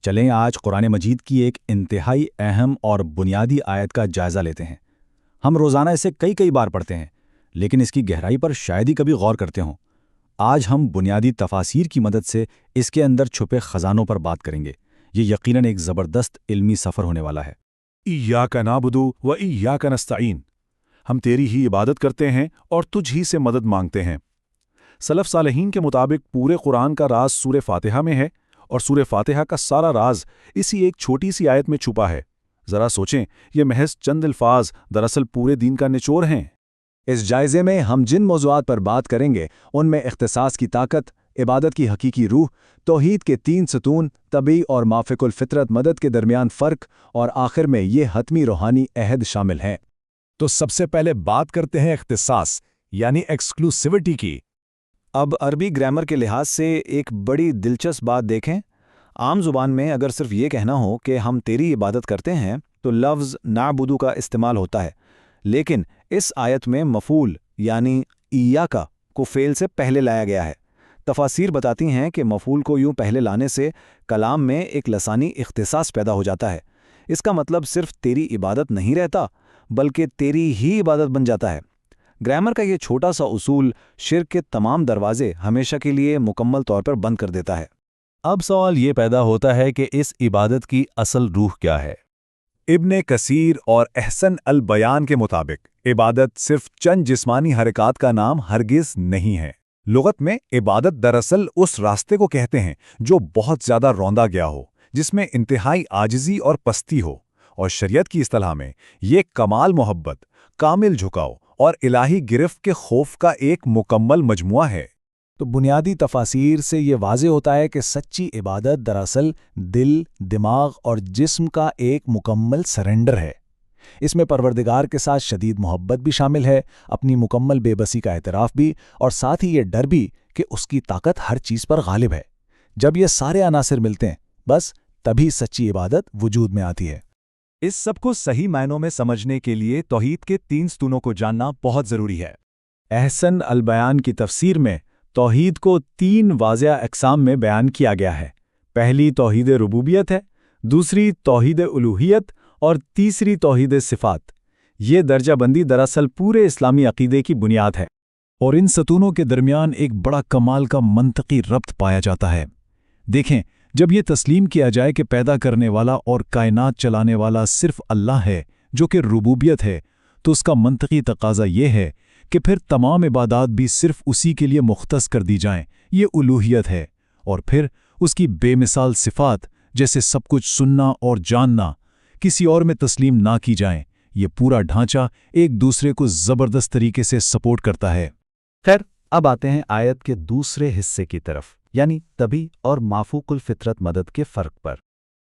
چلیں آج قرآن مجید کی ایک انتہائی اہم اور بنیادی آیت کا جائزہ لیتے ہیں۔ ہم روزانہ اسے کئی بار پڑھتے ہیں، لیکن اس کی گہرائی پر شاید ہی کبھی غور کرتے ہوں۔ آج ہم بنیادی تفاسیر کی مدد سے اس کے اندر چھپے خزانوں پر بات کریں گے۔ یہ یقیناً ایک زبردست علمی سفر ہونے والا ہے۔ ایاک نعبد و ایاک نستعین، ہم تیری ہی عبادت کرتے ہیں اور تجھ ہی سے مدد مانگتے ہیں۔ سلف صالحین کے مطابق پورے قرآن کا راز سورہ فاتحہ میں ہے، اور سورہ فاتحہ کا سارا راز اسی ایک چھوٹی سی آیت میں چھپا ہے۔ ذرا سوچیں، یہ محض چند الفاظ دراصل پورے دین کا نچوڑ ہیں۔ اس جائزے میں ہم جن موضوعات پر بات کریں گے ان میں اختصاص کی طاقت، عبادت کی حقیقی روح، توحید کے 3 ستون، طبعی اور مافق الفطرت مدد کے درمیان فرق، اور آخر میں یہ حتمی روحانی عہد شامل ہیں۔ تو سب سے پہلے بات کرتے ہیں اختصاص یعنی ایکسکلوسیوٹی کی۔ اب عربی گرامر کے لحاظ سے ایک بڑی دلچسپ بات دیکھیں۔ عام زبان میں اگر صرف یہ کہنا ہو کہ ہم تیری عبادت کرتے ہیں تو لفظ نعبدو کا استعمال ہوتا ہے، لیکن اس آیت میں مفعول یعنی ایاکا کو فعل سے پہلے لایا گیا ہے۔ تفاسیر بتاتی ہیں کہ مفعول کو یوں پہلے لانے سے کلام میں ایک لسانی اختصاص پیدا ہو جاتا ہے۔ اس کا مطلب صرف تیری عبادت نہیں رہتا، بلکہ تیری ہی عبادت بن جاتا ہے۔ گرامر کا یہ چھوٹا سا اصول شرک کے تمام دروازے ہمیشہ کے لیے مکمل طور پر بند کر دیتا ہے۔ اب سوال یہ پیدا ہوتا ہے کہ اس عبادت کی اصل روح کیا ہے؟ ابن کثیر اور احسن البیان کے مطابق عبادت صرف چند جسمانی حرکات کا نام ہرگز نہیں ہے۔ لغت میں عبادت دراصل اس راستے کو کہتے ہیں جو بہت زیادہ روندا گیا ہو، جس میں انتہائی عاجزی اور پستی ہو، اور شریعت کی اصطلاح میں یہ کمال محبت، کامل جھکاؤ اور الہی گرفت کے خوف کا ایک مکمل مجموعہ ہے۔ تو بنیادی تفاسیر سے یہ واضح ہوتا ہے کہ سچی عبادت دراصل دل، دماغ اور جسم کا ایک مکمل سرنڈر ہے۔ اس میں پروردگار کے ساتھ شدید محبت بھی شامل ہے، اپنی مکمل بے بسی کا اعتراف بھی، اور ساتھ ہی یہ ڈر بھی کہ اس کی طاقت ہر چیز پر غالب ہے۔ جب یہ سارے عناصر ملتے ہیں، بس تبھی سچی عبادت وجود میں آتی ہے۔ اس سب کو صحیح معنوں میں سمجھنے کے لیے توحید کے 3 ستونوں کو جاننا بہت ضروری ہے۔ احسن البیان کی تفسیر میں توحید کو 3 واضح اقسام میں بیان کیا گیا ہے۔ پہلی توحید ربوبیت ہے، دوسری توحید الوہیت اور تیسری توحید صفات۔ یہ درجہ بندی دراصل پورے اسلامی عقیدے کی بنیاد ہے۔ اور ان ستونوں کے درمیان ایک بڑا کمال کا منطقی ربط پایا جاتا ہے۔ دیکھیں، جب یہ تسلیم کیا جائے کہ پیدا کرنے والا اور کائنات چلانے والا صرف اللہ ہے، جو کہ ربوبیت ہے، تو اس کا منطقی تقاضا یہ ہے کہ پھر تمام عبادات بھی صرف اسی کے لیے مختص کر دی جائیں۔ یہ الوہیت ہے۔ اور پھر اس کی بے مثال صفات، جیسے سب کچھ سننا اور جاننا، کسی اور میں تسلیم نہ کی جائیں۔ یہ پورا ڈھانچہ ایک دوسرے کو زبردست طریقے سے سپورٹ کرتا ہے۔ خیر، اب آتے ہیں آیت کے دوسرے حصے کی طرف، یعنی طبعی اور مافوق الفطرت مدد کے فرق پر۔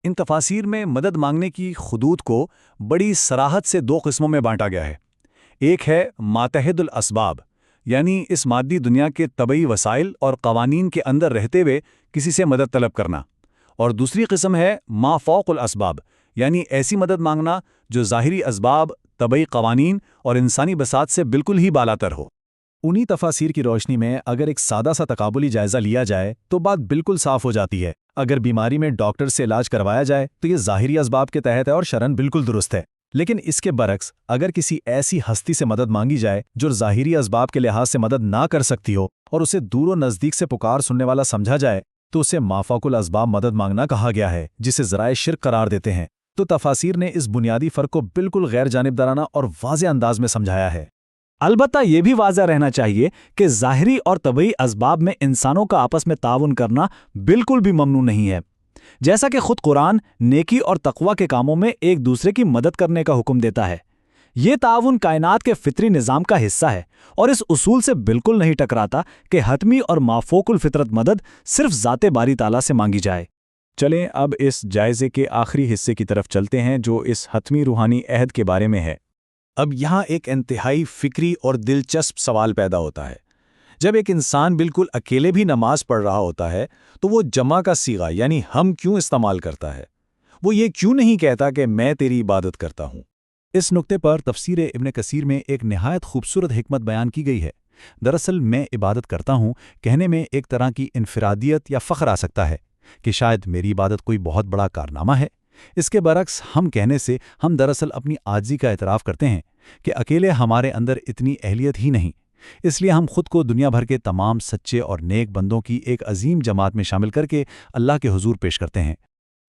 ان تفاسیر میں مدد مانگنے کی خطوط کو بڑی صراحت سے 2 قسموں میں بانٹا گیا ہے۔ ایک ہے ماتحد الاسباب، یعنی اس مادی دنیا کے طبعی وسائل اور قوانین کے اندر رہتے ہوئے کسی سے مدد طلب کرنا، اور دوسری قسم ہے ما فوق الاسباب، یعنی ایسی مدد مانگنا جو ظاہری اسباب، طبعی قوانین اور انسانی بساط سے بالکل ہی بالاتر ہو۔ انہی تفاسیر کی روشنی میں اگر ایک سادہ سا تقابلی جائزہ لیا جائے تو بات بالکل صاف ہو جاتی ہے۔ اگر بیماری میں ڈاکٹر سے علاج کروایا جائے تو یہ ظاہری اسباب کے تحت ہے اور شرعاً بالکل درست ہے، لیکن اس کے برعکس اگر کسی ایسی ہستی سے مدد مانگی جائے جو ظاہری اسباب کے لحاظ سے مدد نہ کر سکتی ہو اور اسے دور و نزدیک سے پکار سننے والا سمجھا جائے تو اسے مافوق الاسباب مدد مانگنا کہا گیا ہے، جسے ذرائع شرک قرار دیتے ہیں۔ تو تفاسیر نے اس بنیادی فرق کو بالکل غیر جانبدارانہ اور واضح انداز میں سمجھایا ہے۔ البتہ یہ بھی واضح رہنا چاہیے کہ ظاہری اور طبعی اسباب میں انسانوں کا آپس میں تعاون کرنا بالکل بھی ممنوع نہیں ہے، جیسا کہ خود قرآن نیکی اور تقوی کے کاموں میں ایک دوسرے کی مدد کرنے کا حکم دیتا ہے۔ یہ تعاون کائنات کے فطری نظام کا حصہ ہے اور اس اصول سے بالکل نہیں ٹکراتا کہ حتمی اور مافوق الفطرت مدد صرف ذات باری تعالیٰ سے مانگی جائے۔ چلیں اب اس جائزے کے آخری حصے کی طرف چلتے ہیں جو اس حتمی روحانی عہد کے بارے میں ہے۔ اب یہاں ایک انتہائی فکری اور دلچسپ سوال پیدا ہوتا ہے۔ جب ایک انسان بالکل اکیلے بھی نماز پڑھ رہا ہوتا ہے تو وہ جمع کا صیغہ یعنی ہم کیوں استعمال کرتا ہے؟ وہ یہ کیوں نہیں کہتا کہ میں تیری عبادت کرتا ہوں؟ اس نقطے پر تفسیر ابن کثیر میں ایک نہایت خوبصورت حکمت بیان کی گئی ہے۔ دراصل میں عبادت کرتا ہوں کہنے میں ایک طرح کی انفرادیت یا فخر آ سکتا ہے، کہ شاید میری عبادت کوئی بہت بڑا کارنامہ ہے۔ اس کے برعکس ہم کہنے سے ہم دراصل اپنی عاجزی کا اعتراف کرتے ہیں کہ اکیلے ہمارے اندر اتنی اہلیت ہی نہیں، اس لیے ہم خود کو دنیا بھر کے تمام سچے اور نیک بندوں کی ایک عظیم جماعت میں شامل کر کے اللہ کے حضور پیش کرتے ہیں۔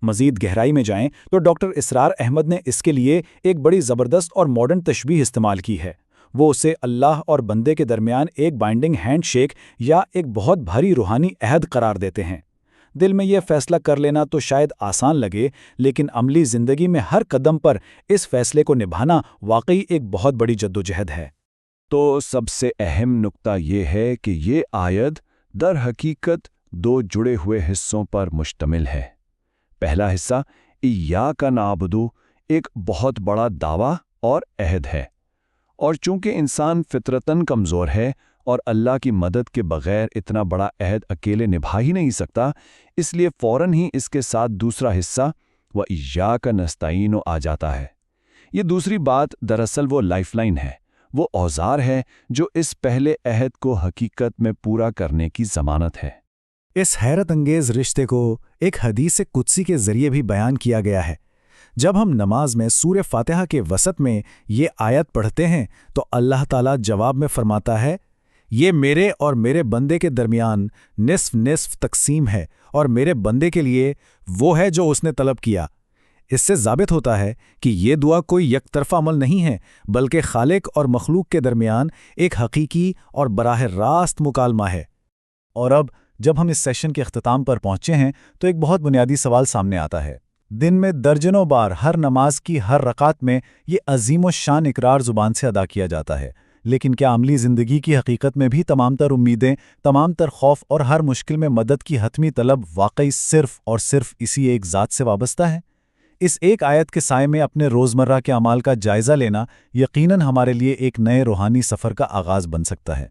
مزید گہرائی میں جائیں تو ڈاکٹر اسرار احمد نے اس کے لیے ایک بڑی زبردست اور ماڈرن تشبیہ استعمال کی ہے۔ وہ اسے اللہ اور بندے کے درمیان ایک بائنڈنگ ہینڈ شیک یا ایک بہت بھاری روحانی عہد قرار دیتے ہیں۔ دل میں یہ فیصلہ کر لینا تو شاید آسان لگے، لیکن عملی زندگی میں ہر قدم پر اس فیصلے کو نبھانا واقعی ایک بہت بڑی جدوجہد ہے۔ تو سب سے اہم نکتہ یہ ہے کہ یہ آیت در حقیقت دو جڑے ہوئے حصوں پر مشتمل ہے۔ پہلا حصہ ایاک نعبد ایک بہت بڑا دعویٰ اور عہد ہے، اور چونکہ انسان فطرتاً کمزور ہے اور اللہ کی مدد کے بغیر اتنا بڑا عہد اکیلے نبھا ہی نہیں سکتا، اس لیے فوراً ہی اس کے ساتھ دوسرا حصہ وَإِيَّاكَ نَسْتَعِينُ آ جاتا ہے۔ یہ دوسری بات دراصل وہ لائف لائن ہے، وہ اوزار ہے جو اس پہلے عہد کو حقیقت میں پورا کرنے کی ضمانت ہے۔ اس حیرت انگیز رشتے کو ایک حدیث قدسی کے ذریعے بھی بیان کیا گیا ہے۔ جب ہم نماز میں سورہ فاتحہ کے وسط میں یہ آیت پڑھتے ہیں تو اللہ تعالیٰ جواب میں فرماتا ہے، یہ میرے اور میرے بندے کے درمیان نصف نصف تقسیم ہے، اور میرے بندے کے لیے وہ ہے جو اس نے طلب کیا۔ اس سے ثابت ہوتا ہے کہ یہ دعا کوئی یک طرفہ عمل نہیں ہے، بلکہ خالق اور مخلوق کے درمیان ایک حقیقی اور براہ راست مکالمہ ہے۔ اور اب جب ہم اس سیشن کے اختتام پر پہنچے ہیں تو ایک بہت بنیادی سوال سامنے آتا ہے۔ دن میں درجنوں بار ہر نماز کی ہر رکعت میں یہ عظیم و شان اقرار زبان سے ادا کیا جاتا ہے، لیکن کیا عملی زندگی کی حقیقت میں بھی تمام تر امیدیں، تمام تر خوف اور ہر مشکل میں مدد کی حتمی طلب واقعی صرف اور صرف اسی ایک ذات سے وابستہ ہے؟ اس ایک آیت کے سائے میں اپنے روزمرہ کے اعمال کا جائزہ لینا یقیناً ہمارے لیے ایک نئے روحانی سفر کا آغاز بن سکتا ہے۔